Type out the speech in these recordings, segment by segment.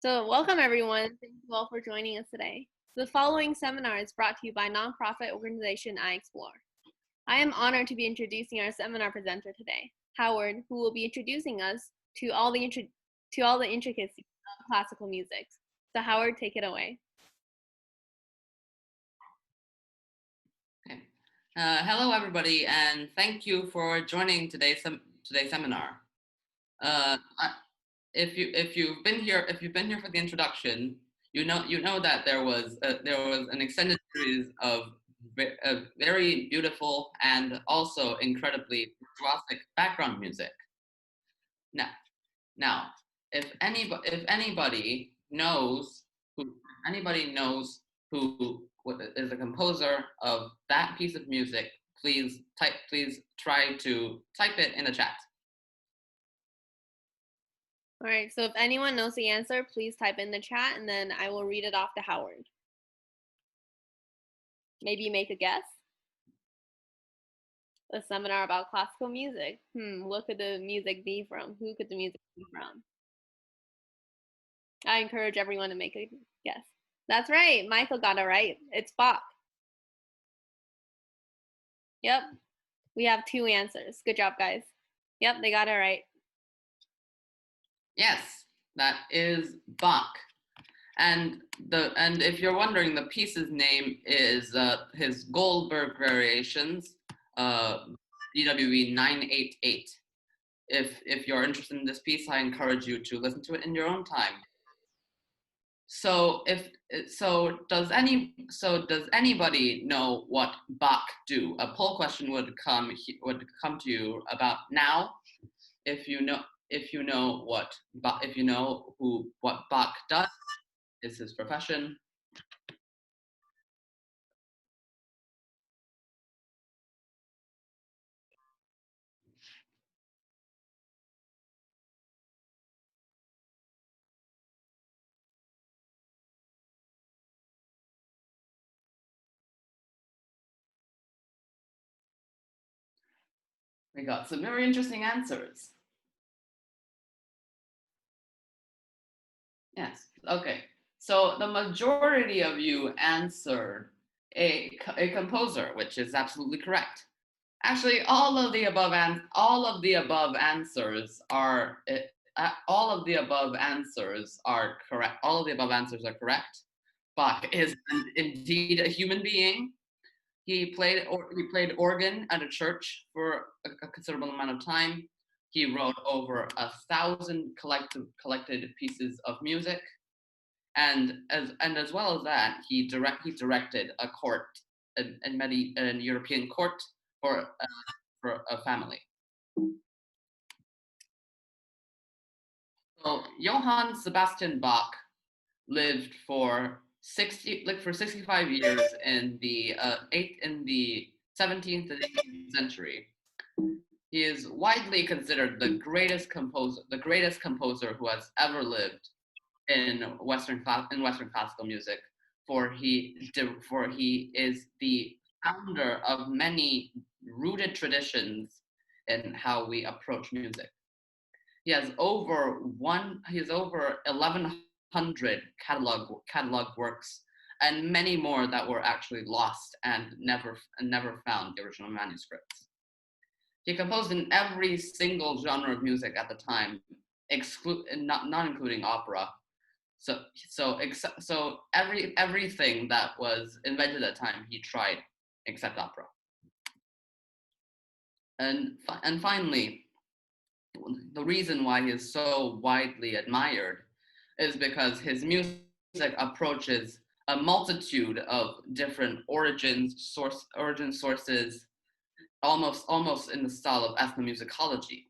So welcome everyone. Thank you all for joining us today. The following seminar is brought to you by nonprofit organization iExplore. I am honored to be introducing our seminar presenter today, Howard, who will be introducing us to all the intricacies of classical music. So Howard, take it away. Okay. Hello everybody, and thank you for joining today's seminar. If you've been here for the introduction, you know that there was an extended series of very beautiful and also incredibly virtuosic background music. Now, if anybody knows who is the composer of that piece of music, please try to type it in the chat. All right, so if anyone knows the answer, please type in the chat and then I will read it off to Howard. Maybe make a guess? A seminar about classical music. What could the music be from? Who could the music be from? I encourage everyone to make a guess. That's right, Michael got it right. It's Bach. Yep, we have 2 answers. Good job, guys. Yep, they got it right. Yes, that is Bach. And if you're wondering, the piece's name is his Goldberg Variations, DWV 988. If you're interested in this piece, I encourage you to listen to it in your own time. So does anybody know what Bach do? A poll question would come to you about now. If you know what Bach does, is his profession. We got some very interesting answers. Yes, okay. So the majority of you answered a composer, which is absolutely correct. Actually, all of the above answers are correct. All of the above answers are correct. Bach is indeed a human being. He played organ at a church for a considerable amount of time. He wrote over 1,000 collected pieces of music, and as well as that, he directed a court, a European court for a family. So Johann Sebastian Bach lived for 65 years in the 17th and 18th century. He is widely considered the greatest composer who has ever lived in Western classical music. For he is the founder of many rooted traditions in how we approach music. He has over 1,100 catalog works, and many more that were actually lost and never found the original manuscripts. He composed in every single genre of music at the time, not including opera. So everything that was invented at the time he tried, except opera. And finally, the reason why he is so widely admired is because his music approaches a multitude of different origin sources, almost in the style of ethnomusicology.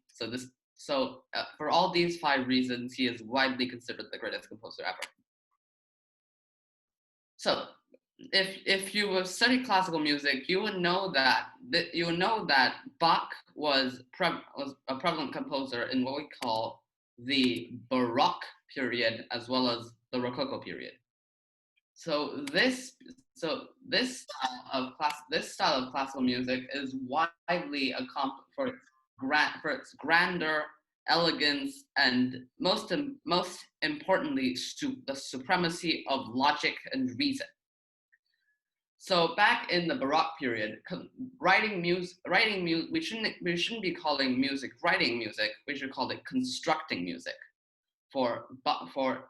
So for all these 5 reasons, he is widely considered the greatest composer ever. So if you have studied classical music, you would know that Bach was a prevalent composer in what we call the Baroque period as well as the Rococo period. So this style of classical music is widely accomplished for its grandeur elegance, and most importantly, the supremacy of logic and reason. So back in the Baroque period, we shouldn't be calling music writing music. We should call it constructing music. But for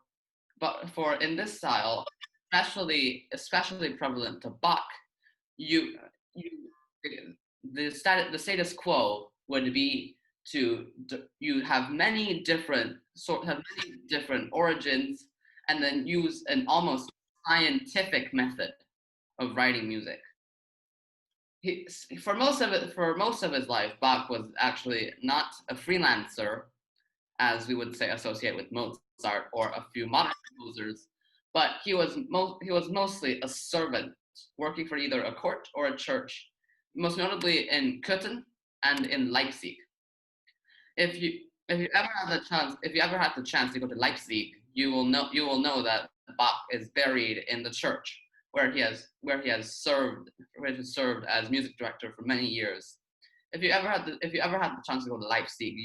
in this style, especially prevalent to Bach, the status quo would be you have many different origins, and then use an almost scientific method of writing music. For most of his life, Bach was actually not a freelancer, as we would say associate with Mozart or a few modern composers, but he was mostly a servant working for either a court or a church, most notably in Köthen and in Leipzig. If you ever had the chance to go to Leipzig, you will know that Bach is buried in the church where he has served as music director for many years. If you ever had the chance to go to Leipzig,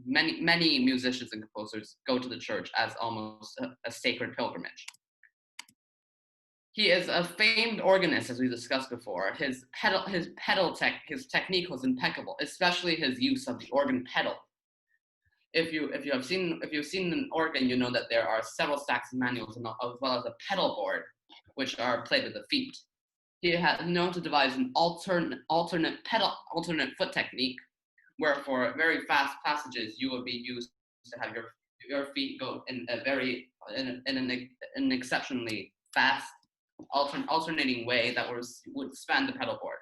many musicians and composers go to the church as almost a sacred pilgrimage. He is a famed organist, as we discussed before. His technique was impeccable, especially his use of the organ pedal. If you've seen an organ, you know that there are several stacks of manuals as well as a pedal board, which are played with the feet. He has known to devise an alternate foot technique, where for very fast passages you will be used to have your feet go in an exceptionally fast alternating way that would span the pedal board.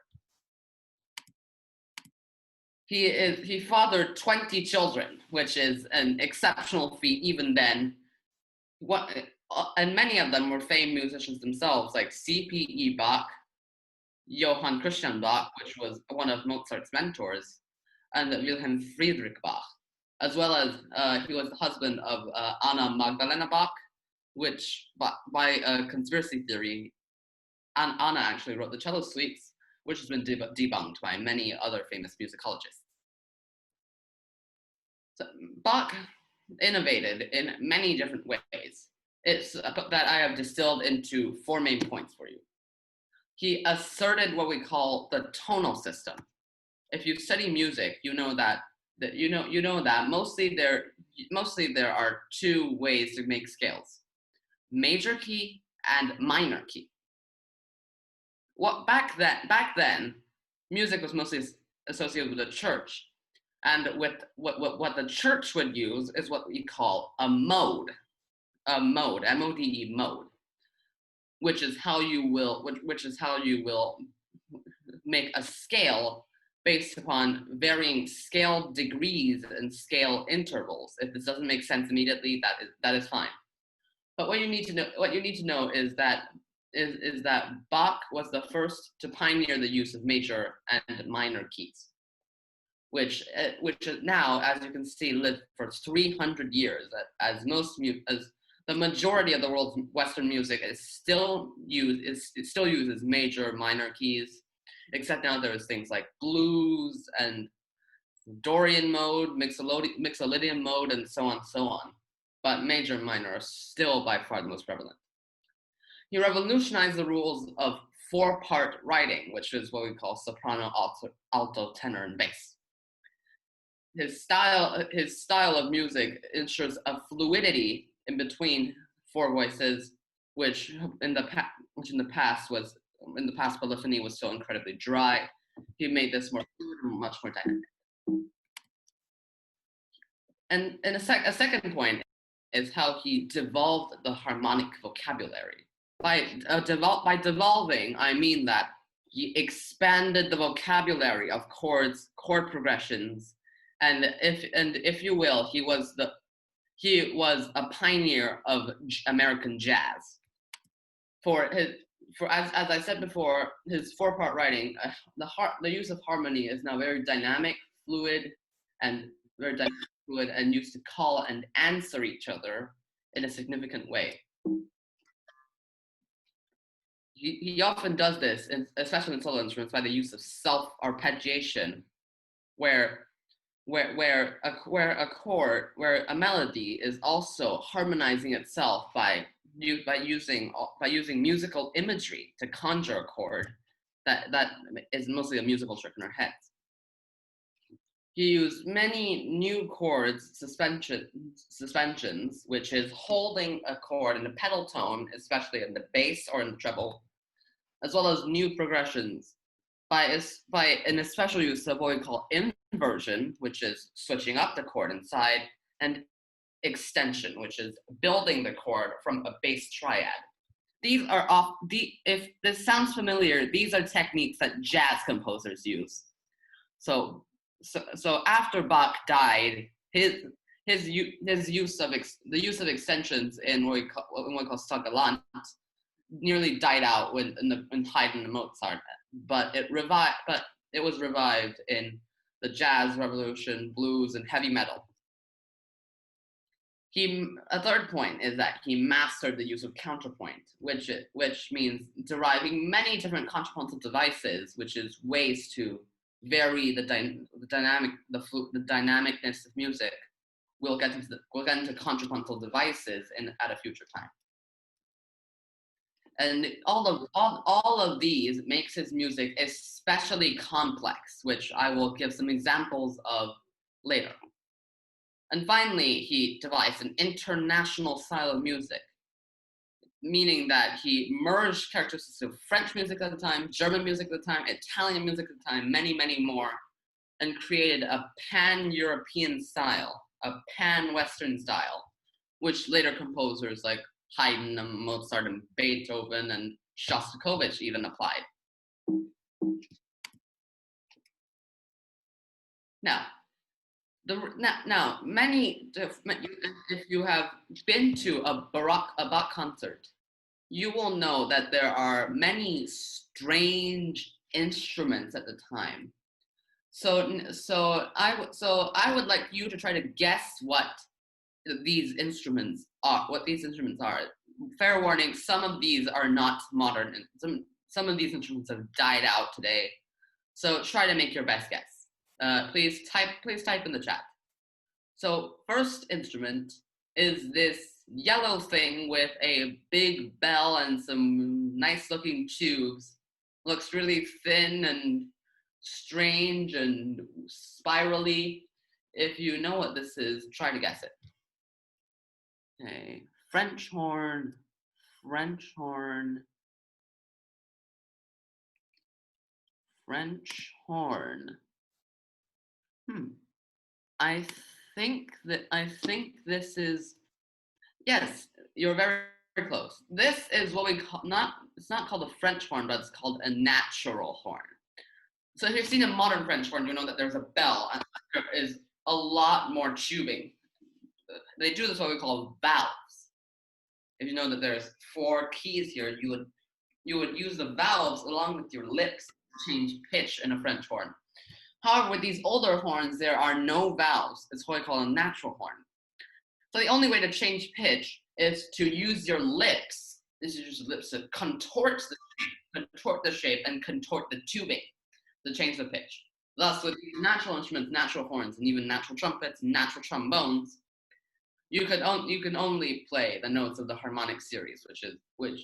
He fathered 20 children, which is an exceptional feat even then. And many of them were famed musicians themselves, like C.P.E. Bach, Johann Christian Bach, which was one of Mozart's mentors, and Wilhelm Friedrich Bach, as well as he was the husband of Anna Magdalena Bach, which by conspiracy theory, Anna actually wrote the cello suites, which has been debunked by many other famous musicologists. So Bach innovated in many different ways. It's that I have distilled into 4 main points for you. He asserted what we call the tonal system. If you study music, you know that mostly there are 2 ways to make scales: major key and minor key. Back then, music was mostly associated with the church, and with what the church would use is what we call a mode, M-O-D-E, mode, which is how you will make a scale based upon varying scale degrees and scale intervals. If this doesn't make sense immediately, that is fine. But what you need to know is that Bach was the first to pioneer the use of major and minor keys, which now, as you can see, lived for 300 years. As the majority of the world's Western music still uses major, minor keys, except now there's things like blues and Dorian mode, Mixolydian mode, and so on. But major and minor are still by far the most prevalent. He revolutionized the rules of 4-part writing, which is what we call soprano, alto, tenor, and bass. His style of music ensures a fluidity in between 4 voices, which in the past polyphony was so incredibly dry. He made this more fluid and much more dynamic. And a second point is how he devolved the harmonic vocabulary. By devolving, I mean that he expanded the vocabulary of chords, chord progressions, and if you will, he was a pioneer of American jazz. As I said before, his 4-part writing, the use of harmony is now very dynamic, fluid, and used to call and answer each other in a significant way. He often does this, especially in solo instruments, by the use of self-arpeggiation, where where a melody is also harmonizing itself by using musical imagery to conjure a chord that is mostly a musical trick in our heads. He used many new chords suspensions, which is holding a chord in a pedal tone, especially in the bass or in the treble, as well as new progressions by an especial use of what we call inversion, which is switching up the chord inside, and extension, which is building the chord from a bass triad. These are if this sounds familiar, these are techniques that jazz composers use. So after Bach died, the use of extensions in what we call Staccato nearly died out in Haydn and Mozart, but it was revived in the jazz revolution, blues, and heavy metal. A third point is that he mastered the use of counterpoint, which means deriving many different contrapuntal devices, which is ways to vary the dynamicness of music. We'll get into contrapuntal devices at a future time. And all of these makes his music especially complex, which I will give some examples of later. And finally, he devised an international style of music, meaning that he merged characteristics of French music at the time, German music at the time, Italian music at the time, many, many more, and created a pan-European style, a pan-Western style, which later composers like Haydn and Mozart and Beethoven and Shostakovich even applied. Now, if you have been to a Bach concert, you will know that there are many strange instruments at the time. So I would like you to try to guess what these instruments are. Fair warning: some of these are not modern, and some of these instruments have died out today. So try to make your best guess. Please type in the chat. So first instrument is this yellow thing with a big bell and some nice looking tubes. Looks really thin and strange and spirally. If you know what this is, try to guess it. Okay, French horn. I think this is, yes, you're very, very close. This is what we call, it's not called a French horn, but it's called a natural horn. So if you've seen a modern French horn, you know that there's a bell and there is a lot more tubing. They do this what we call valves. If you know that there's 4 keys here, you would use the valves along with your lips to change pitch in a French horn. However, with these older horns, there are no valves. It's what we call a natural horn. So the only way to change pitch is to use your lips. This is use your lips to contort the shape and contort the tubing to change the pitch. Thus, with these natural instruments, natural horns, and even natural trumpets, natural trombones, you can only play the notes of the harmonic series, which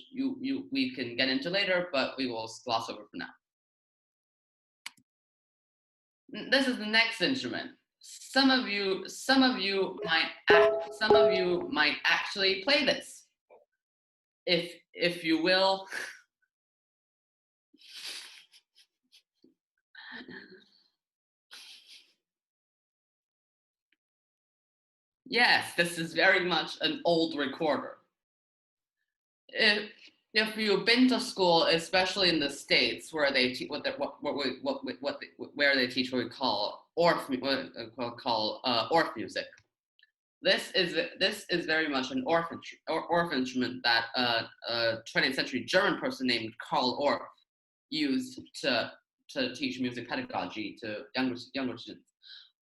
we can get into later, but we will gloss over for now. This is the next instrument. Some of you might actually play this, if you will. Yes, this is very much an old recorder. If you've been to school, especially in the States, where they teach where they teach what we call orff music. This is very much an orff instrument that a 20th century German person named Karl Orff used to teach music pedagogy to younger students.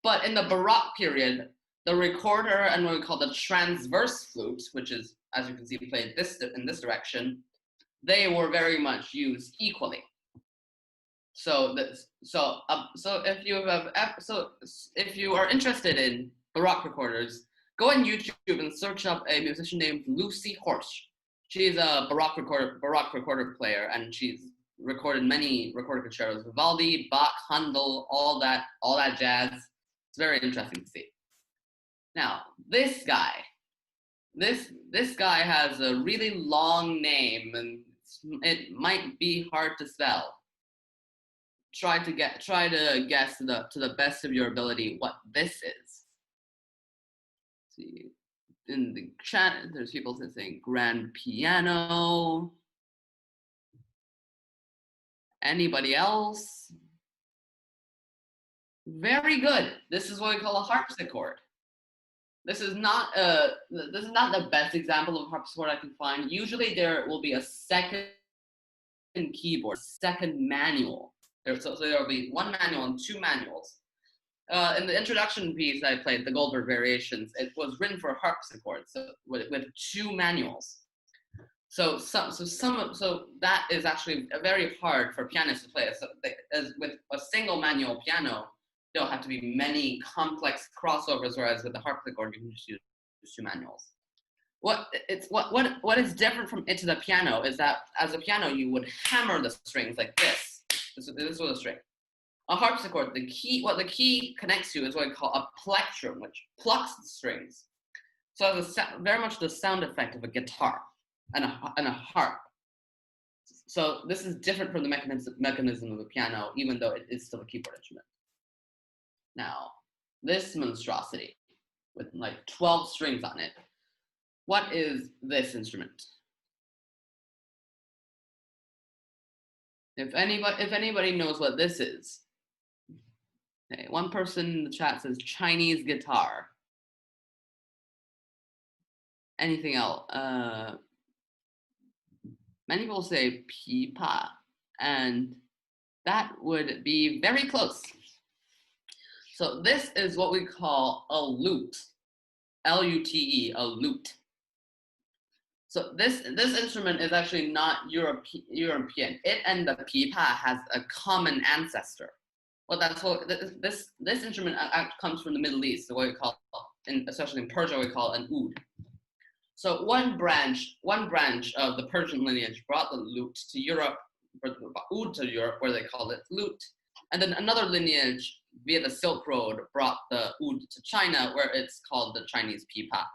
But in the Baroque period, the recorder and what we call the transverse flute, which is, as you can see, played in this direction, they were very much used equally. So if you are interested in Baroque recorders, go on YouTube and search up a musician named Lucy Horsch. She's a Baroque recorder player, and she's recorded many recorded concertos: Vivaldi, Bach, Handel, all that jazz. It's very interesting to see. Now, this guy has a really long name, and it might be hard to spell. Try to guess to the best of your ability what this is. Let's see, in the chat, there's people saying grand piano. Anybody else? Very good. This is what we call a harpsichord. This is not the best example of harpsichord I can find. Usually there will be a second keyboard, second manual. So there will be one manual and two manuals. In the introduction piece I played, the Goldberg Variations, it was written for harpsichord, so with two manuals. So that is actually very hard for pianists to play. So as with a single manual piano, there'll have to be many complex crossovers, whereas with the harpsichord, you can just use two manuals. What is different from it to the piano is that as a piano, you would hammer the strings like this. This was a string. A harpsichord, what the key connects to is what we call a plectrum, which plucks the strings. So it's very much the sound effect of a guitar and a harp. So this is different from the mechanism of a piano, even though it is still a keyboard instrument. Now, this monstrosity with like 12 strings on it, what is this instrument? If anybody knows what this is, okay, one person in the chat says Chinese guitar. Anything else? Many people say pipa, and that would be very close. So this is what we call a lute, L-U-T-E, a lute. So this instrument is actually not European. It and the pipa has a common ancestor. Well, that's what this instrument comes from the Middle East. So what we call, especially in Persia, we call an oud. So one branch of the Persian lineage brought the lute to Europe, or the oud to Europe, where they called it lute. And then another lineage via the Silk Road brought the oud to China, where it's called the Chinese pipa.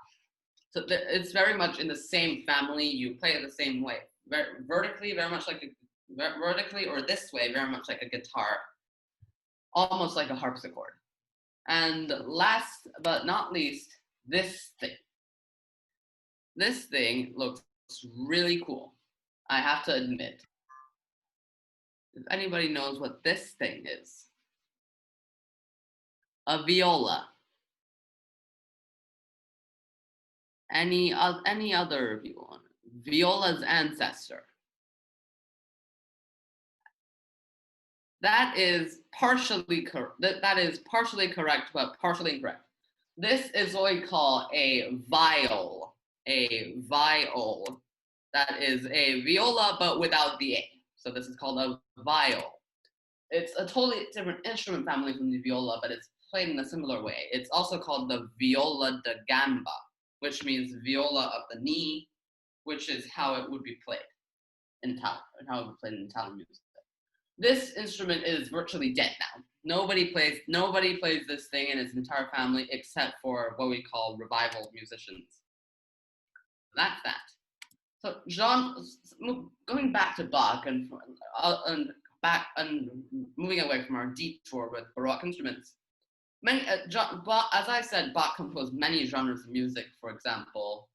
So it's very much in the same family. You play it the same way, vertically, very much like vertically, or this way, very much like a guitar, almost like a harpsichord. And last but not least, this thing. This thing looks really cool, I have to admit. If anybody knows what this thing is, a viola. Any other viola? Viola's ancestor. That is partially correct. That is partially correct, but partially incorrect. This is what we call a viol. A viol. That is a viola, but without the A. So this is called a viol. It's a totally different instrument family from the viola, but it's played in a similar way. It's also called the viola da gamba, which means viola of the knee, which is how it would be played in Italian music. This instrument is virtually dead now. Nobody plays this thing in its entire family except for what we call revival musicians. That's that. So going back to Bach and moving away from our detour with Baroque instruments, as I said, Bach composed many genres of music. For example,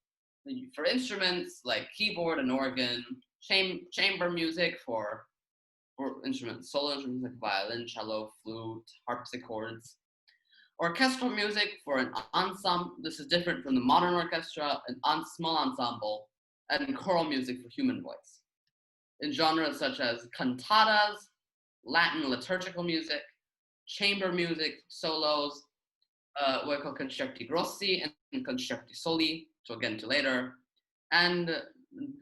for instruments like keyboard and organ, chamber music for instruments, solo instruments like violin, cello, flute, harpsichords. Orchestral music for an ensemble. This is different from the modern orchestra, an small ensemble, and choral music for human voice. In genres such as cantatas, Latin liturgical music, chamber music, solos, what we call concerti grossi and concerti soli, which we'll get into later. And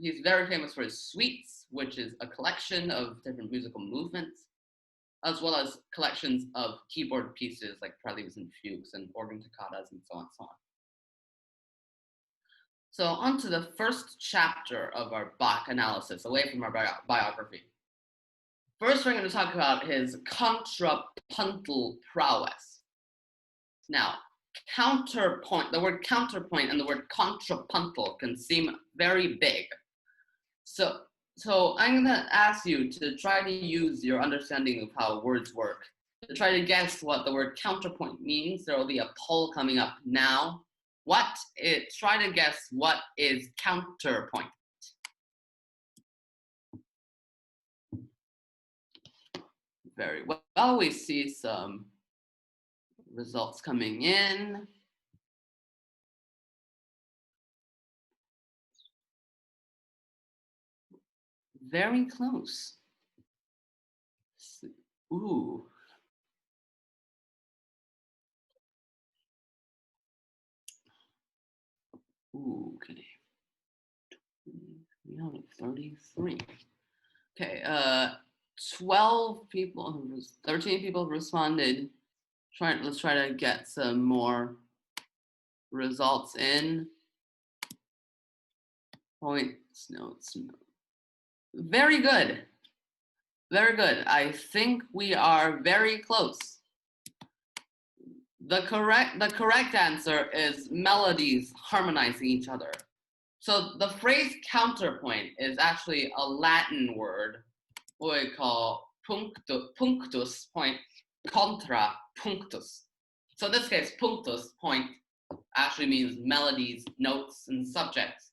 he's very famous for his suites, which is a collection of different musical movements. as well as collections of keyboard pieces like preludes and fugues and organ toccatas and so on and so on. So on to the first chapter of our Bach analysis, away from our biography. First, we're going to talk about his contrapuntal prowess. Now, counterpoint, the word counterpoint and the word contrapuntal can seem very big. So I'm going to ask you to try to use your understanding of how words work to try to guess what the word counterpoint means. There will be a poll coming up now. Try to guess what is counterpoint. Very well. We see some results coming in. Very close. Ooh. Ooh, okay. 33. Okay, 12 people, 13 people responded. Let's try to get some more results in. Points, notes. Very good. Very good. I think we are very close. The correct answer is melodies harmonizing each other. So the phrase counterpoint is actually a Latin word, what we call punctus, point, contra punctus. So in this case, punctus, point, actually means melodies, notes, and subjects.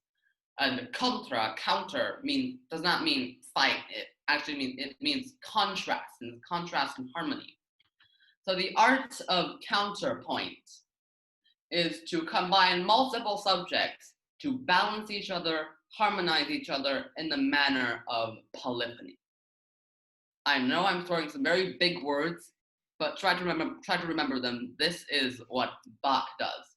And contra, counter, does not mean fight. It means contrast, and contrast and harmony. So the art of counterpoint is to combine multiple subjects to balance each other, harmonize each other in the manner of polyphony. I know I'm throwing some very big words, but try to remember them. This is what Bach does.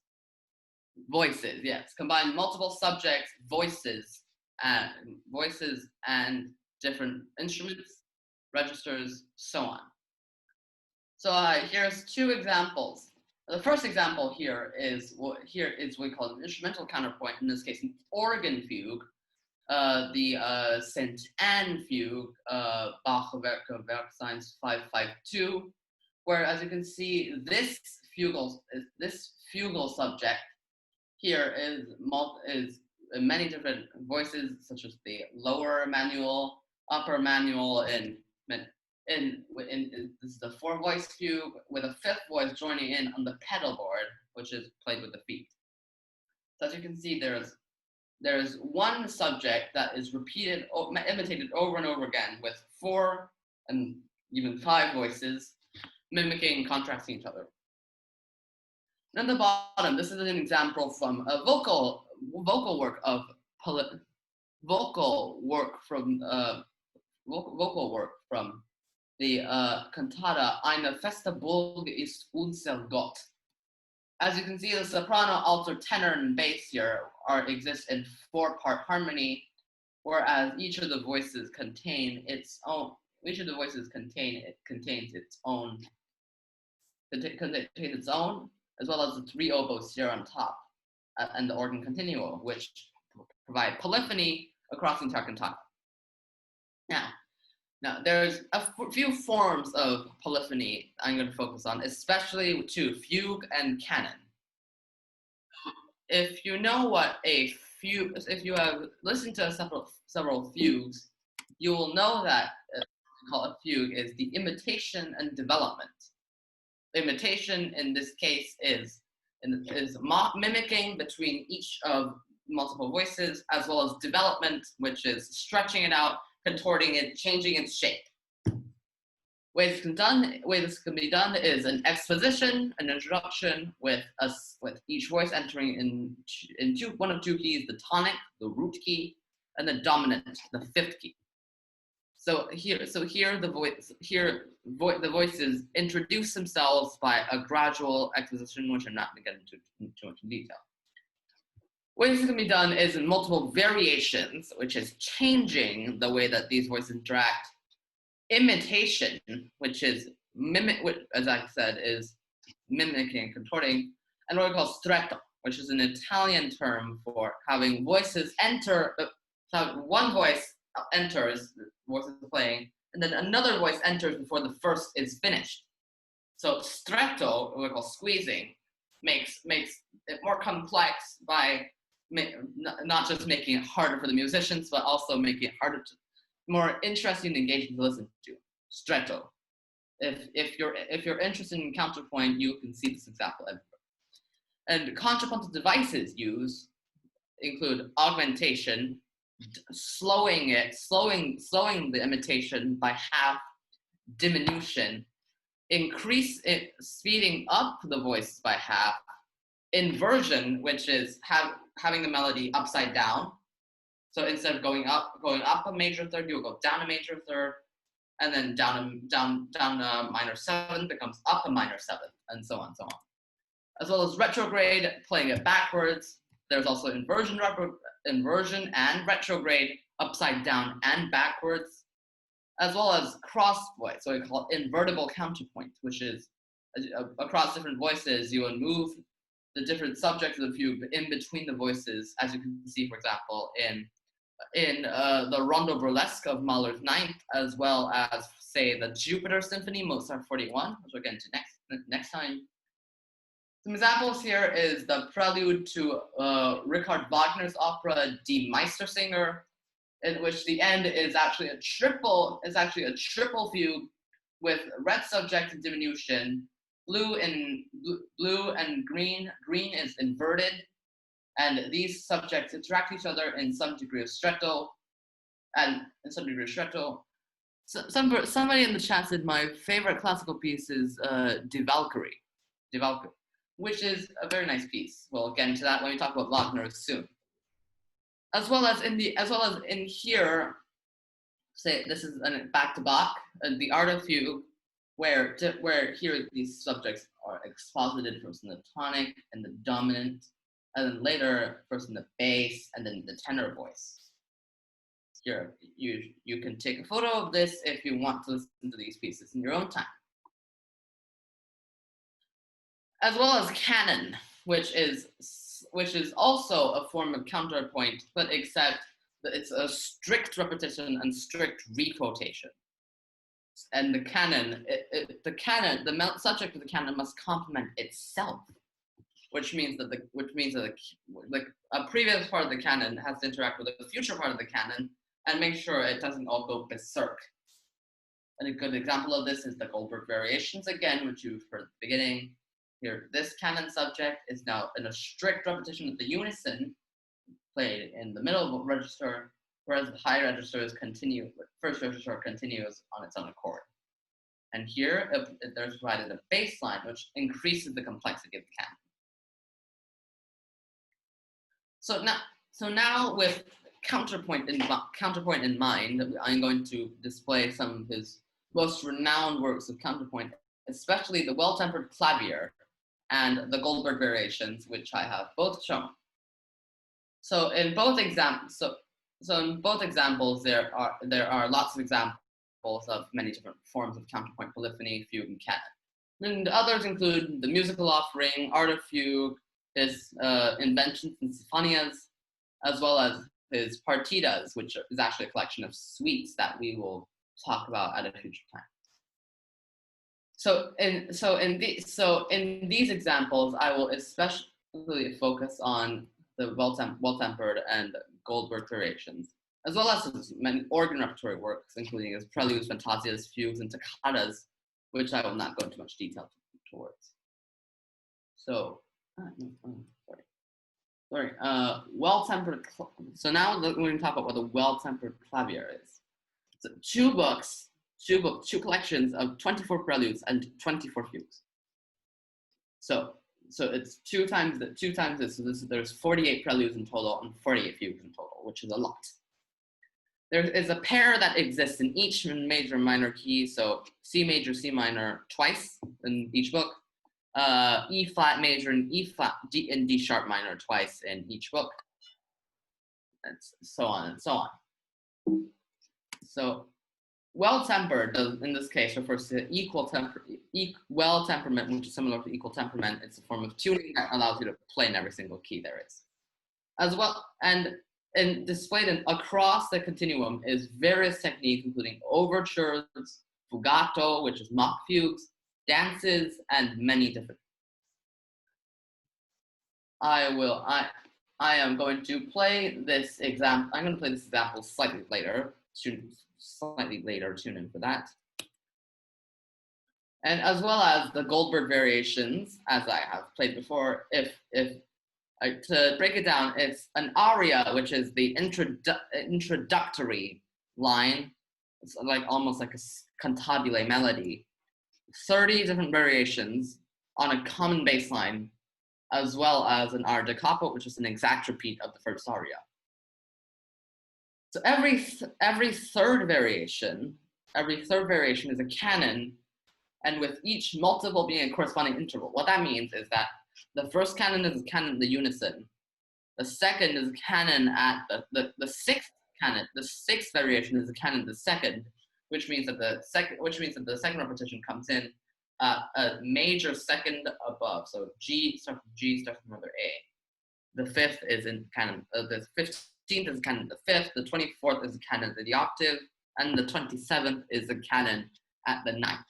Voices, yes, combine multiple subjects, voices and different instruments, registers, so on. So here's two examples. The first example here is what we call an instrumental counterpoint, in this case an organ fugue, the St. Anne fugue, Bach Werk Science 552, where, as you can see, this fugal subject here is many different voices, such as the lower manual, upper manual, and this is the 4-voice fugue with a 5th voice joining in on the pedal board, which is played with the feet. So as you can see, there's one subject that is imitated over and over again with 4 and even 5 voices, mimicking and contrasting each other. And at the bottom, this is an example from a vocal work from the cantata Eine feste Burg ist unser Gott. As you can see, the soprano, alto, tenor, and bass here exist in 4-part harmony, whereas each of the voices contains its own, as well as the 3 oboes here on top, and the organ continuo, which provide polyphony across the entire cantata. Now, there's a few forms of polyphony I'm going to focus on, especially to fugue and canon. If you know what a fugue, if you have listened to several fugues, you will know that a fugue is the imitation and development. Imitation in this case is mimicking between each of multiple voices, as well as development, which is stretching it out, contorting it, changing its shape. Way this can be done is an exposition, an introduction with each voice entering in one of 2 keys: the tonic, the root key, and the dominant, the 5th key. So here the voices introduce themselves by a gradual exposition, which I'm not going to get into too much in detail. Way this can be done is in multiple variations, which is changing the way that these voices interact. imitation, which is as I said, is mimicking and contorting, and what we call stretto, which is an Italian term for having voices enter, one voice enters, the voice is playing, and then another voice enters before the first is finished. So stretto, what we call squeezing, makes it more complex by not just making it harder for the musicians, but also making it more interesting and engaging to listen to. Stretto. If you're interested in counterpoint, you can see this example everywhere. And contrapuntal devices include augmentation, slowing the imitation by half, diminution, speeding up the voice by half, inversion, which is having the melody upside down. So instead of going up a major third, you'll go down a major third, and then down a minor seventh becomes up a minor seventh, and so on, so on. As well as retrograde, playing it backwards. There's also inversion and retrograde, upside down and backwards, as well as cross voice. So we call it invertible counterpoint, which is across different voices, you will move the different subjects of the fugue in between the voices, as you can see, for example, in the Rondo Burlesque of Mahler's Ninth, as well as, say, the Jupiter Symphony, Mozart 41, which we'll get into next time. Some examples here is the prelude to Richard Wagner's opera Die Meistersinger, in which the end is actually a triple fugue with red subject and diminution, blue and green. Green is inverted, and these subjects interact with each other in some degree of stretto, So, somebody in the chat said my favorite classical piece is Die Valkyrie, which is a very nice piece. We'll get into that when we talk about Wagner soon. As well as in here, say this is back to Bach, the Art of Fugue, where here these subjects are exposited first in the tonic and the dominant, and then later first in the bass and then the tenor voice. Here, you can take a photo of this if you want to listen to these pieces in your own time. As well as Canon, which is also a form of counterpoint, but except that it's a strict repetition and strict requotation. And the canon, the subject of the canon must complement itself, which means that a previous part of the canon has to interact with a future part of the canon and make sure it doesn't all go berserk. And a good example of this is the Goldberg variations again, which you've heard at the beginning. Here, this canon subject is now in a strict repetition of the unison played in the middle of the register, whereas the high registers first register continues on its own accord. And here, there's provided a bass line, which increases the complexity of the canon. So now with counterpoint in mind, I'm going to display some of his most renowned works of counterpoint, especially the Well-Tempered Clavier and the Goldberg variations, which I have both shown. So in both examples, there are lots of examples of many different forms of counterpoint, polyphony, fugue, and canon. And others include the musical offering, art of fugue, his inventions and sinfonias, as well as his partitas, which is actually a collection of suites that we will talk about at a future time. So in these examples, I will especially focus on the well-tempered and Goldberg variations, as well as his many organ repertory works, including his preludes, fantasias, fugues, and toccatas, which I will not go into much detail towards. So, well-tempered. So now we're going to talk about what the well-tempered clavier is. So two collections of 24 preludes and 24 fugues. So it's two times this. So there's 48 preludes in total and 48 fugues in total, which is a lot. There is a pair that exists in each major and minor key. So C major, C minor twice in each book. E flat major and E flat and D sharp minor twice in each book, and so on and so on. So well-tempered, in this case, refers to well temperament, which is similar to equal temperament. It's a form of tuning that allows you to play in every single key there is. As well, and displayed across the continuum is various techniques, including overtures, fugato, which is mock fugues, dances, and many different. I am going to play this example. I'm going to play this example slightly later. Tune in for that. And as well as the Goldberg variations, as I have played before. To break it down, it's an aria, which is the introductory line. It's like almost like a cantabile melody. 30 different variations on a common bass line, as well as an aria da capo, which is an exact repeat of the first aria. So every third variation is a canon, and with each multiple being a corresponding interval. What that means is that the first canon is a canon in the unison. The second is a canon at the sixth canon. The sixth variation is a canon in the second, which means that the second repetition comes in a major second above. So G starts from another A. The fifth is in canon. The 15th is canon the fifth. The 24th is a canon of the octave, and the 27th is a canon at the ninth.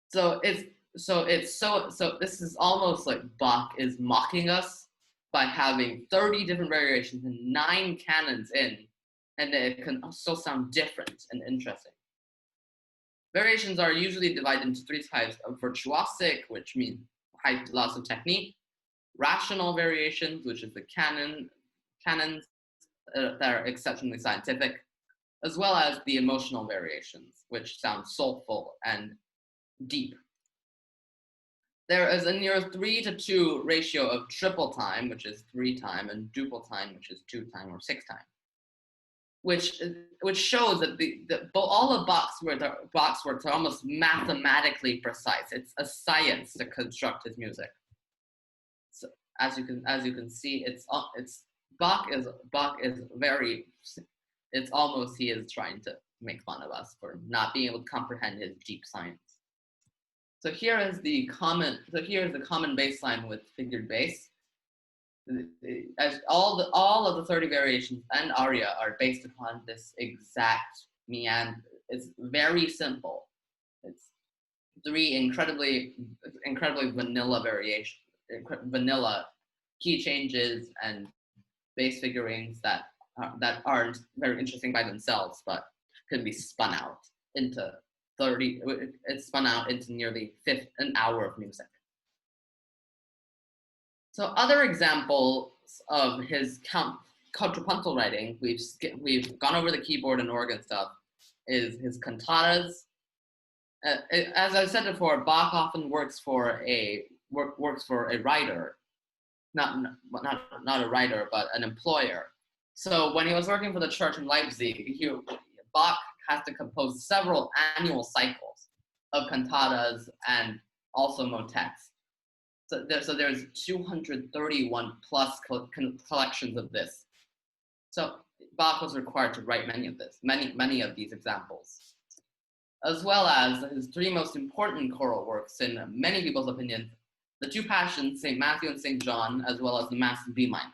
So this is almost like Bach is mocking us by having 30 different variations and 9 canons in, and it can still sound different and interesting. Variations are usually divided into 3 types of virtuosic, which means high loss of technique, rational variations, which is the canons that are exceptionally scientific, as well as the emotional variations, which sound soulful and deep. There is a near 3-to-2 ratio of triple time, which is 3 time, and duple time, which is 2 time or 6 time, which shows that all of Bach's works are almost mathematically precise. It's a science to construct his music. So as you can see, Bach is very. It's almost he is trying to make fun of us for not being able to comprehend his deep science. So here is the common bass line with figured bass. As all of the 30 variations and aria are based upon this exact meander. It's very simple. It's 3 incredibly vanilla variations, vanilla key changes and bass figurings that aren't very interesting by themselves, but can be spun out into 30. It's spun out into nearly an hour of music. So other examples of his contrapuntal writing, we've gone over the keyboard and organ stuff, is his cantatas. As I said before, Bach often works for a writer, not a writer, but an employer. So when he was working for the church in Leipzig, Bach has to compose several annual cycles of cantatas and also motets. So there's 231 plus collections of this. So Bach was required to write many of these examples, as well as his 3 most important choral works, in many people's opinion, the 2 Passions, St. Matthew and St. John, as well as the Mass in B minor.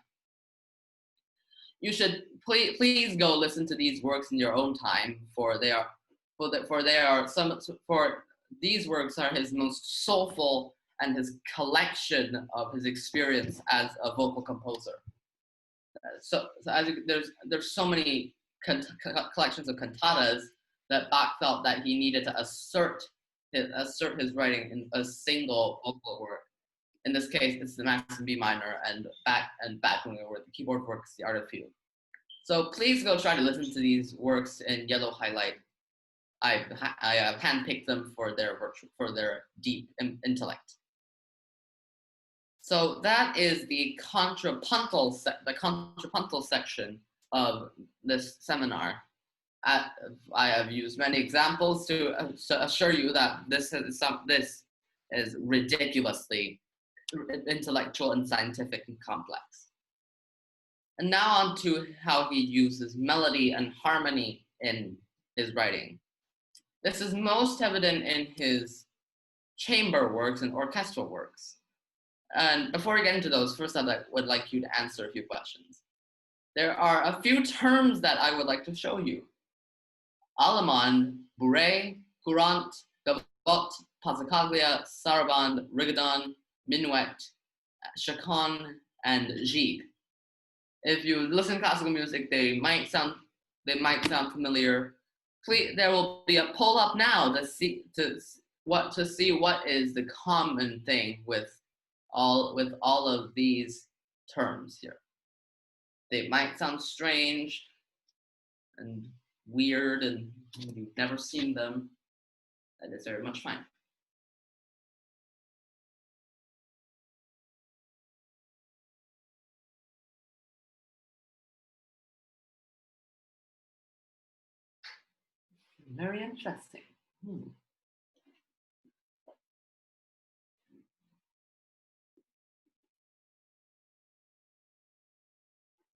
You should please go listen to these works in your own time, for these works are his most soulful and his collection of his experience as a vocal composer. There's so many collections of cantatas that Bach felt that he needed to assert his writing in a single vocal work. In this case, it's the Mass in B minor, and back when we were the keyboard works, the Art of Fugue. So please go try to listen to these works in yellow highlight. I have handpicked them for their deep intellect. So that is the contrapuntal section of this seminar. I have used many examples to assure you that this is ridiculously intellectual and scientific and complex. And now on to how he uses melody and harmony in his writing. This is most evident in his chamber works and orchestral works. And before we get into those, first I would like you to answer a few questions. There are a few terms that I would like to show you. Allemande, bourrée, courant, gavotte, passacaglia, sarabande, rigodon, minuet, chaconne, and gigue. If you listen to classical music, they might sound familiar. Please, there will be a poll up now to see what is the common thing with all of these terms here. They might sound strange and weird, and you've never seen them. That is very much fine. Very interesting.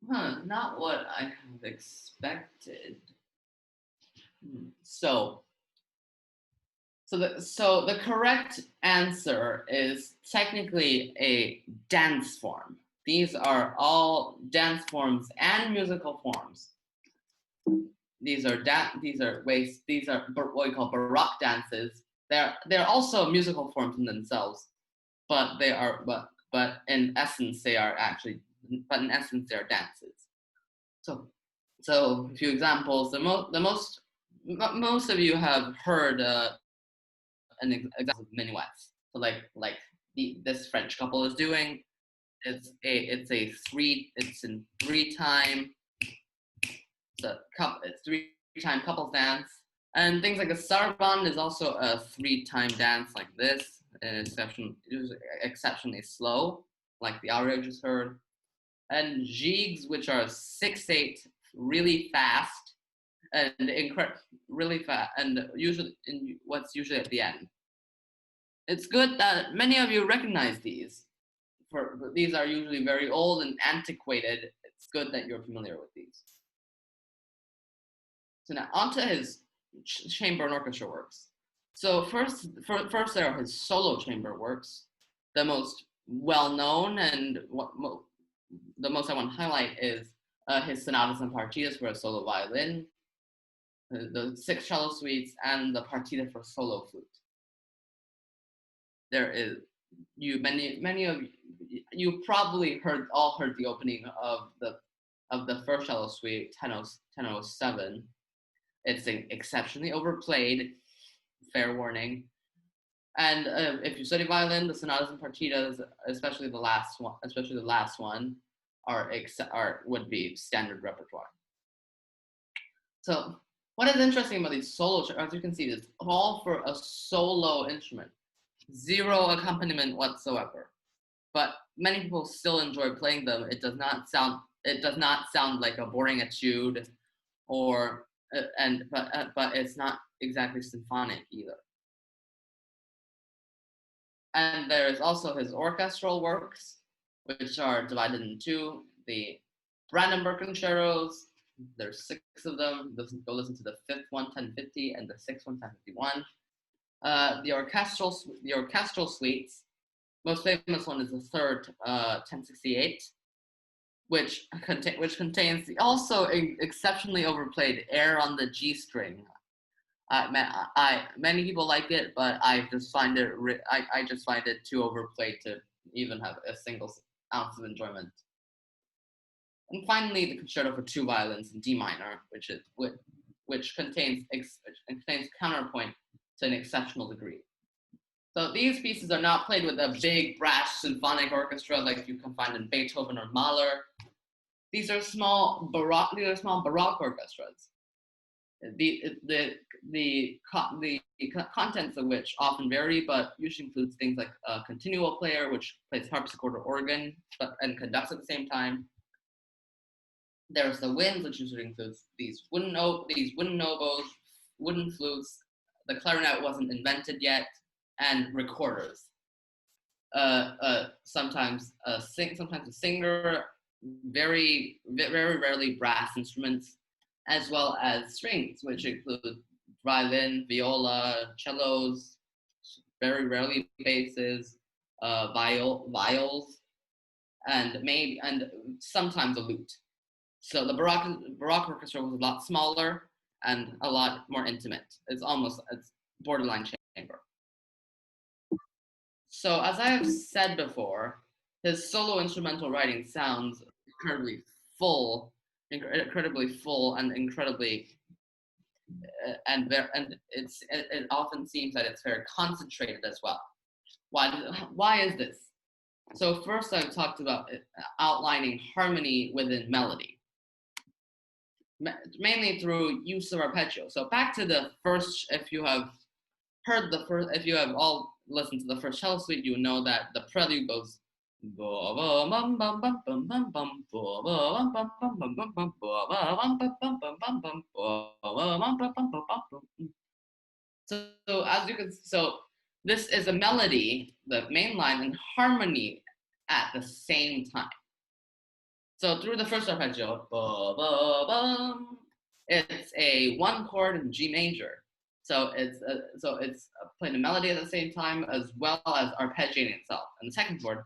Not what I have expected. So the correct answer is technically a dance form. These are all dance forms and musical forms. These are what we call Baroque dances. They're also musical forms in themselves, but in essence they are dances. So a few examples. Most of you have heard an example of minuets. So this French couple is doing. It's in 3-time. It's 3-time couples dance, and things like a sarabande is also a 3-time dance like this, exceptionally slow, like the aria just heard, and gigues, which are 6/8, really fast, and really fast, and what's usually at the end. It's good that many of you recognize these. These are usually very old and antiquated. It's good that you're familiar with these. So now onto his chamber and orchestra works. So first there are his solo chamber works. The most well-known and the most I want to highlight is his sonatas and partitas for a solo violin, the 6 cello suites, and the partita for solo flute. There is many of you probably heard the opening of the first cello suite, 1007. It's exceptionally overplayed, fair warning. And if you study violin, the sonatas and partitas, especially the last one, would be standard repertoire. So what is interesting about these solo, as you can see, it's all for a solo instrument, 0 accompaniment whatsoever. But many people still enjoy playing them. It does not sound like a boring etude, but it's not exactly symphonic either. And there is also his orchestral works, which are divided into the Brandenburg concertos. There's 6 of them. Go listen to the 5th one, 1050, and the 6th one, 1051. The orchestral suites. Most famous one is the 3rd, 1068, which contains the also exceptionally overplayed air on the G string. Many people like it, but I just find it too overplayed to even have a single ounce of enjoyment. And finally, the concerto for 2 violins in D minor, which contains counterpoint to an exceptional degree. So these pieces are not played with a big brass symphonic orchestra like you can find in Beethoven or Mahler. These are small Baroque orchestras. The contents of which often vary, but usually includes things like a continuo player, which plays harpsichord or organ, and conducts at the same time. There's the winds, which usually includes these wooden oboes, wooden flutes. The clarinet wasn't invented yet, and recorders. Sometimes a singer, very, very rarely brass instruments, as well as strings, which include violin, viola, cellos, very rarely basses, viols, and sometimes a lute. So the Baroque orchestra was a lot smaller and a lot more intimate. It's borderline chamber. So as I have said before, his solo instrumental writing sounds incredibly full and incredibly and it often seems that it's very concentrated as well. Why is this? So first I've talked about outlining harmony within melody, mainly through use of arpeggio. So back to the first, if you have all listened to the first cello suite, you know that the prelude goes. So as you can, this is a melody, the main line, and harmony at the same time. So through the first arpeggio, it's a one chord in G major. So it's playing a melody at the same time as well as arpeggiating itself. And the second chord,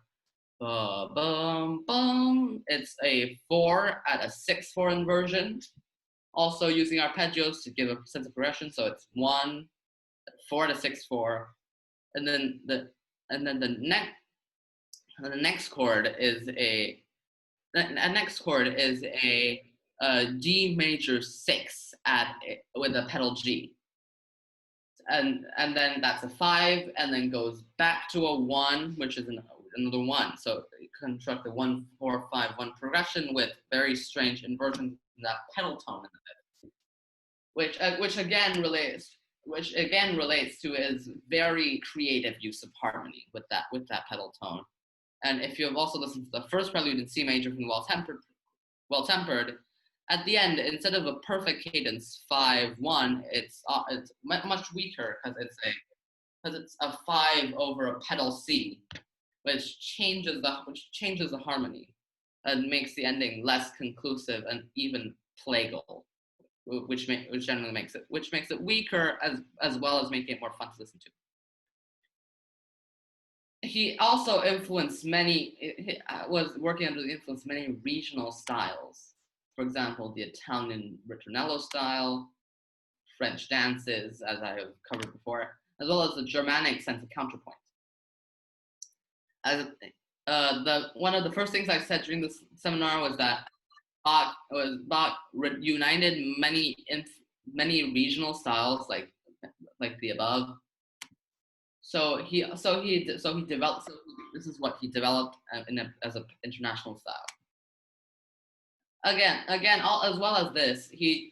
it's a 4 at a 6/4 inversion, also using arpeggios to give a sense of progression. So it's 1, 4 to 6/4, and then the next chord is a D major 6 with a pedal G, and then that's a 5, and then goes back to a 1, which is another 1. So you construct the 1 4 5 1 progression with very strange inversions in that pedal tone in the middle, which again relates to his very creative use of harmony with that pedal tone. And if you have also listened to the first prelude in C major from Well Tempered, at the end, instead of a perfect cadence 5/1, it's much weaker because it's a 5 over a pedal C, which changes the harmony and makes the ending less conclusive and even plagal, which generally makes it weaker as well as making it more fun to listen to. He also was working under the influence of many regional styles. For example, the Italian ritornello style, French dances, as I have covered before, as well as the Germanic sense of counterpoint. One of the first things I said during this seminar was that Bach united many regional styles like the above. So this is what he developed as an international style. Again, as well as this, he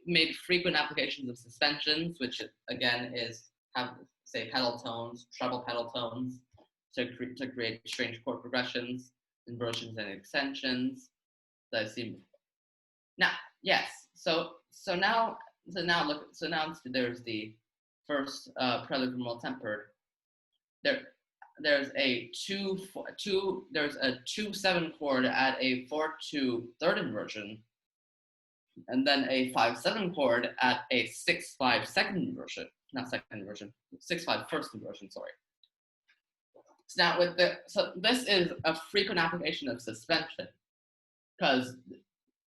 made frequent applications of suspensions, which again have pedal tones, treble pedal tones, to create strange chord progressions, inversions, and extensions that I've seen before. Now, yes. So now there's the first prelude from Well Tempered. There's a 2/7 chord at a 4/2 third inversion, and then a 5/7 chord at a 6/5 second inversion, not second inversion, 6/5 first inversion. Sorry. So now this is a frequent application of suspension, because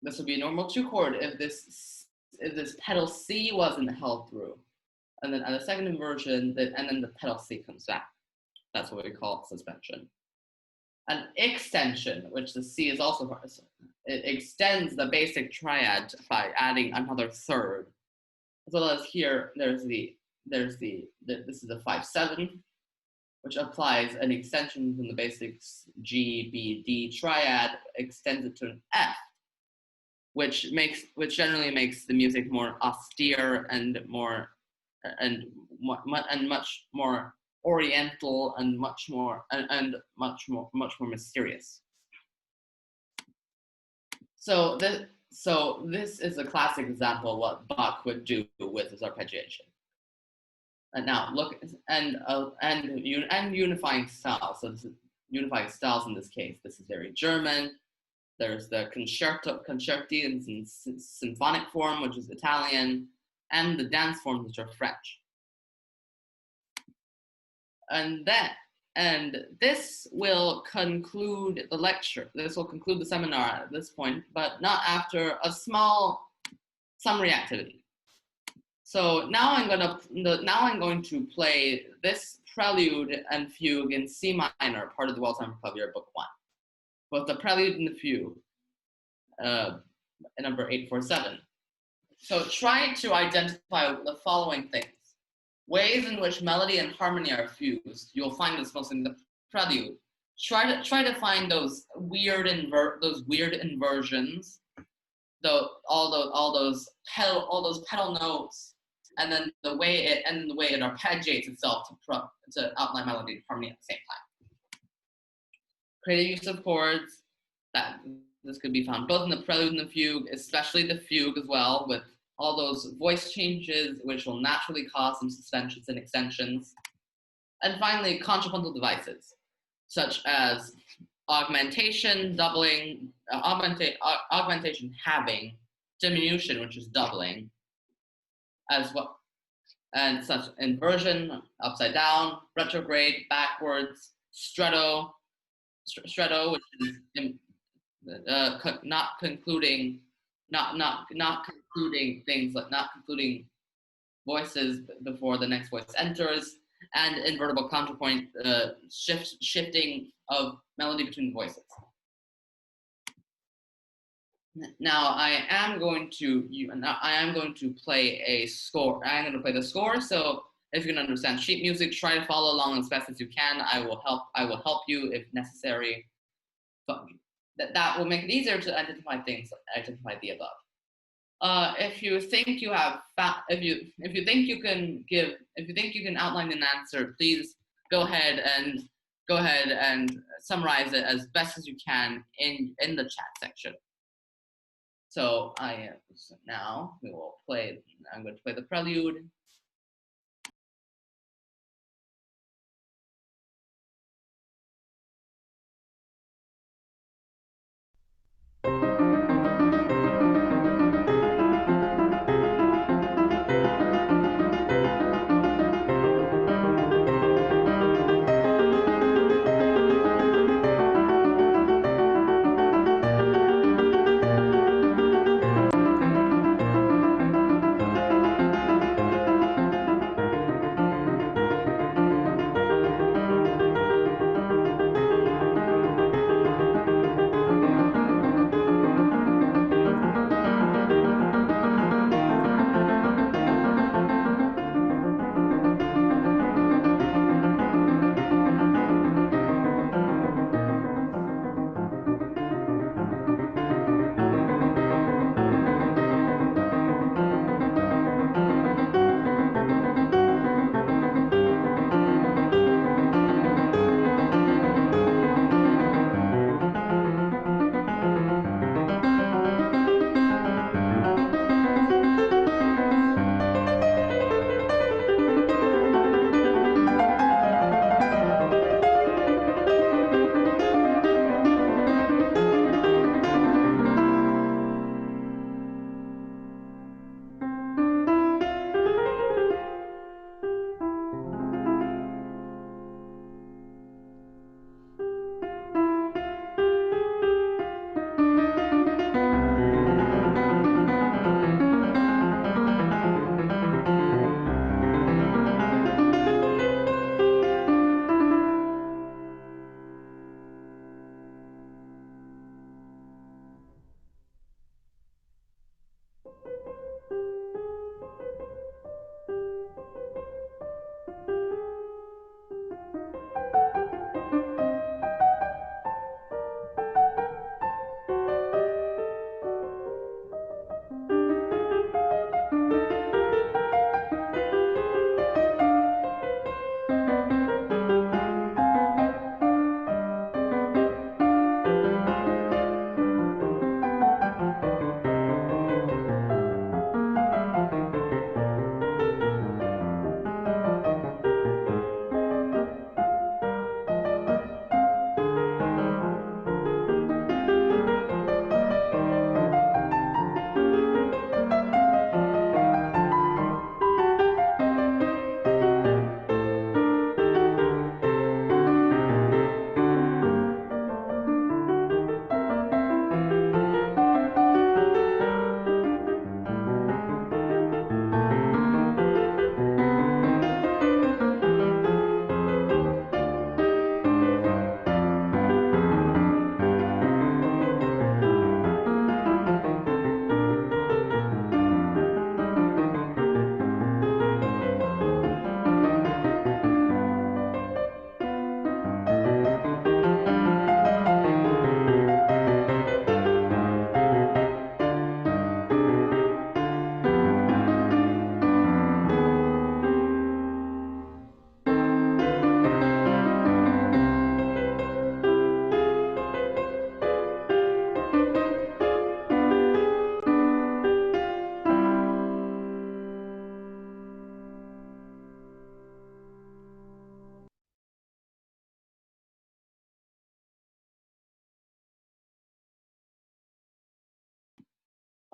this would be a normal 2 chord if this pedal C wasn't held through, and then at the second inversion, and then the pedal C comes back. That's what we call suspension. An extension, which the C is also part of, it extends the basic triad by adding another third. As well as here, this is a 5/7, which applies an extension from the basic G, B, D triad, extends it to an F, which generally makes the music more austere and much more oriental and much more mysterious. So this is a classic example of what Bach would do with his arpeggiation. And now look unifying styles. So this is unifying styles in this case. This is very German. There's the concerti in symphonic form, which is Italian, and the dance forms, which are French. And this will conclude the lecture. This will conclude the seminar at this point, but not after a small summary activity. So now I'm going to play this prelude and fugue in C minor, part of the Well-Timed Clavier Book 1. Both the prelude and the fugue, number 847. So try to identify the following things. Ways in which melody and harmony are fused. You'll find this mostly in the prelude. Try to find those weird inversions, all those pedal notes, and then the way it arpeggiates itself to outline melody and harmony at the same time. Creative use of chords. This could be found both in the prelude and the fugue, especially the fugue as well, with all those voice changes, which will naturally cause some suspensions and extensions. And finally, contrapuntal devices, such as augmentation, doubling, augmentation halving, diminution, which is doubling, as well, and such inversion, upside down, retrograde, backwards, stretto, which is not concluding voices before the next voice enters, and invertible counterpoint, shifting of melody between voices. Now I am going to play a score. I'm going to play the score. So if you can understand sheet music, try to follow along as best as you can. I will help you if necessary. But that will make it easier to identify the above. If you think you can outline an answer, please go ahead and summarize it as best as you can in the chat section. So now we will play. I'm going to play the prelude.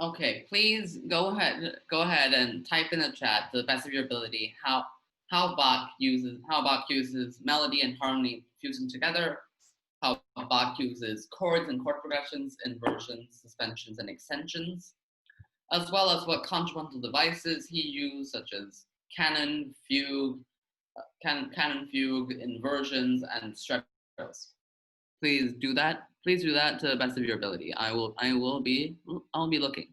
Okay, please go ahead and type in the chat to the best of your ability how Bach uses melody and harmony fusing together, how Bach uses chords and chord progressions, inversions, suspensions, and extensions, as well as what contrapuntal devices he used, such as Canon, Fugue, Fugue, inversions, and strettos. Please do that. Please do that to the best of your ability. I'll be looking.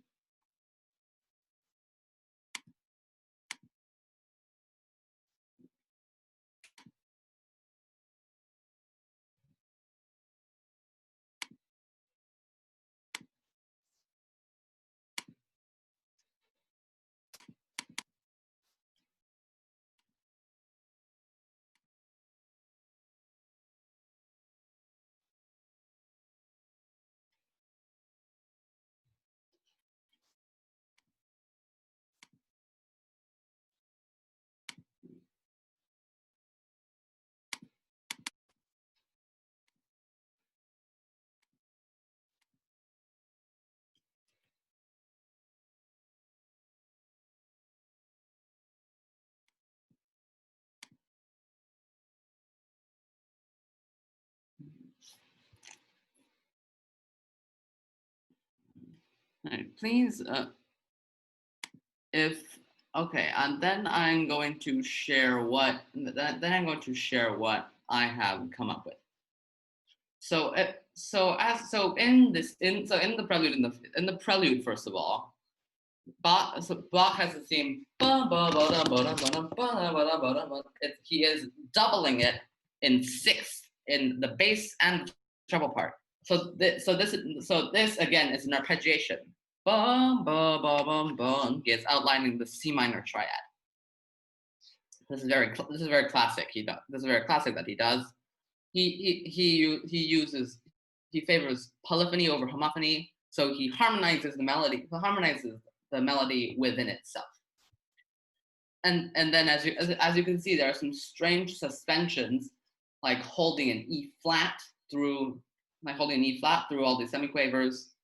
All right, please, and then I'm going to share what I have come up with. So, in the prelude, first of all, Bach has the theme. He is doubling it in sixth in the bass and treble part. So this again is an arpeggiation. Bum bum bum bum bum. He is outlining the C minor triad. This is very classic. This is very classic that he does. He favors polyphony over homophony. So he harmonizes the melody. Within itself. And then as you can see, there are some strange suspensions, like holding an E flat through all the semiquavers.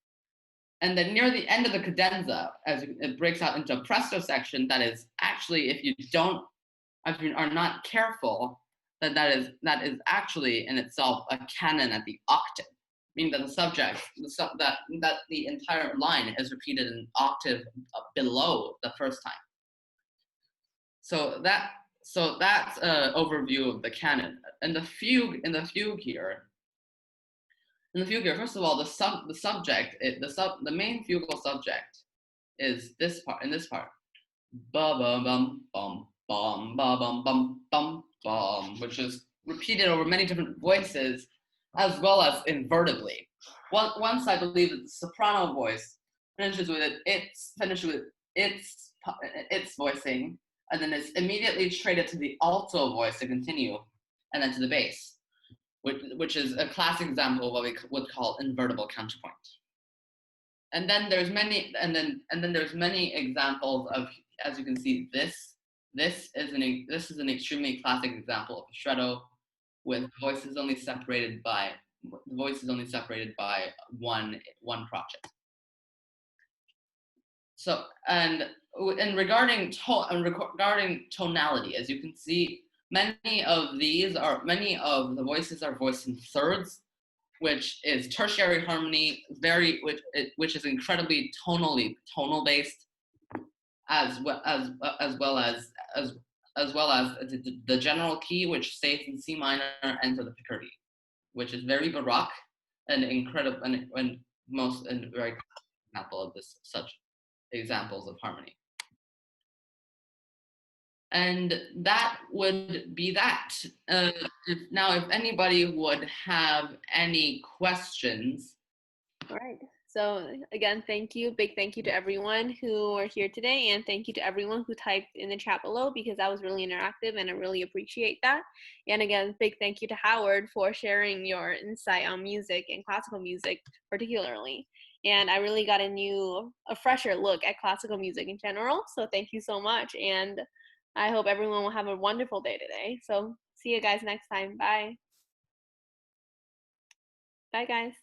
And then near the end of the cadenza, it breaks out into a presto section that is actually, if you are not careful, that is actually in itself a canon at the octave, meaning that that the entire line is repeated an octave below the first time. So that's an overview of the canon. And the fugue here, first of all, the main fugal subject is this part. In this part, ba bum bum bum bum ba bum bum bum bum, which is repeated over many different voices, as well as invertibly. Once I believe that the soprano voice finishes with its voicing, and then it's immediately traded to the alto voice to continue, and then to the bass, which is a classic example of what we would call invertible counterpoint. And then there's many examples of, as you can see, this is an extremely classic example of a stretto with voices only separated by one crotchet. So regarding tonality, as you can see, many of the voices are voiced in thirds, which is tertiary harmony, which is incredibly tonal based, as well as the general key, which stays in C minor, enter the Picardy, which is very baroque and incredible, and very example of such examples of harmony. And that would be that. If anybody would have any questions. All right. So again, big thank you to everyone who are here today, and thank you to everyone who typed in the chat below, because that was really interactive and I really appreciate that. And again, big thank you to Howard for sharing your insight on music and classical music particularly. And I really got a fresher look at classical music in general. So thank you so much. And I hope everyone will have a wonderful day today. So see you guys next time. Bye. Bye, guys.